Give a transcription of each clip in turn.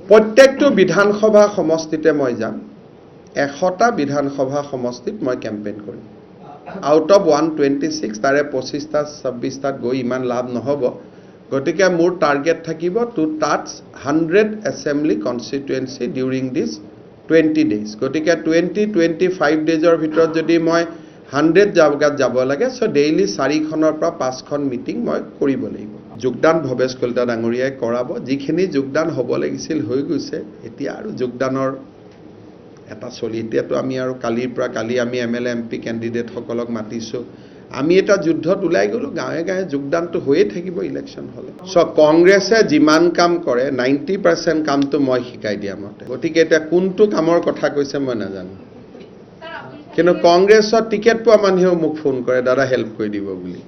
প্ৰত্যেকটো বিধানসভা সমষ্টিতে মই যাম 100টা বিধানসভা সমষ্টিত মই কেম্পেইন কৰিম আউট অফ 126 তাৰে 25টা 26টাত গৈ ইমান লাভ নহব গতিকে মোৰ টাৰ্গেট থাকিব to touch 100 assembly constituency during this 20 days গতিকে 25 ডেজৰ ভিতৰত যদি মই 100 জাগাত যাব লাগে সো ডেইলি 4খনৰ পৰা 5খন মিটিং মই কৰিব লাগিব যোগদান ভৱেশ কলিতা ডাঙৰীয়াই কৰাব যিখিনি যোগদান হ'ব লাগিছিল হৈ গৈছে এতিয়া আৰু যোগদানৰ এটা চলি এতিয়াতো আমি আৰু কালি আমি এমএলএ এমপি ক্যান্ডিডেট সকলক মাতিছো আমি এটা যুদ্ধত ওলাই গলো গাঁৱে গাঁৱে যোগদানটো হৈয়ে থাকিব ইলেকশন হলে সো কংগ্ৰেছে যিমান কাম কৰে 90% কামটো মই শিকাই দিয়া মতে গতিকে এটা কোনটো কামৰ কথা কৈছে মই নাজানো কিন্তু কংগ্ৰেছৰ টিকেট পোৱা মানুহেও মোক ফোন কৰে দাদা হেল্প কৰি দিব বুলি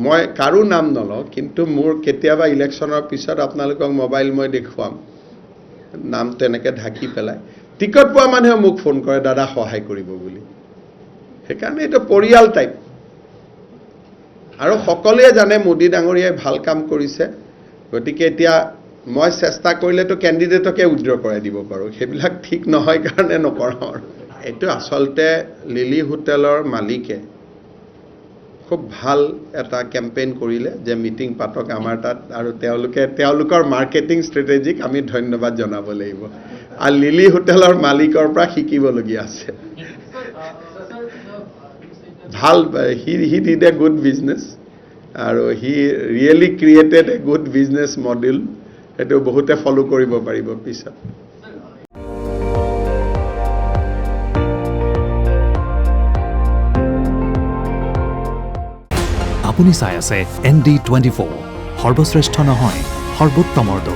মই কাৰো নাম নলওঁ কিন্তু মোৰ কেতিয়াবা ইলেকশনৰ পিছত আপোনালোকক মোবাইল মই দেখুৱাম নাম তেনেকে ঢাকি পেলাই টিকট পোৱা মানুহে মোক ফোন কৰে দাদা সহায় কৰিব বুলি সেইকাৰণে এটা পৰিয়াল টাইপ আৰু সকলোৱে জানে মোদী ডাঙৰীয়াই ভাল কাম কৰিছে গতিকে এতিয়া মই চেষ্টা কৰিলেতো ক্যান্ডিডেটকে উইথড্ৰ কৰাই দিব পাৰো সেইবিলাক ঠিক নহয় কাৰণে নকৰাও এইটো আসলতে লিলি হোটেলৰ মালিকে খুব ভাল এটা কেম্পেইন কৰিলে যে মিটিং পাতক আমাৰ তাত আৰু তেওঁলোকৰ মাৰ্কেটিং ষ্ট্ৰেটেজিক আমি ধন্যবাদ জনাব লাগিব আৰু লিলি হোটেলৰ মালিকৰ পৰা শিকিবলগীয়া আছে ভাল he did a good business আৰু he really created a good business model এটো বহুতে ফলো কৰিব পাৰিব পিছত আপুনি চাই আছে ND24 সৰ্বশ্ৰেষ্ঠ নহয় সৰ্বোত্তমৰ দৌৰ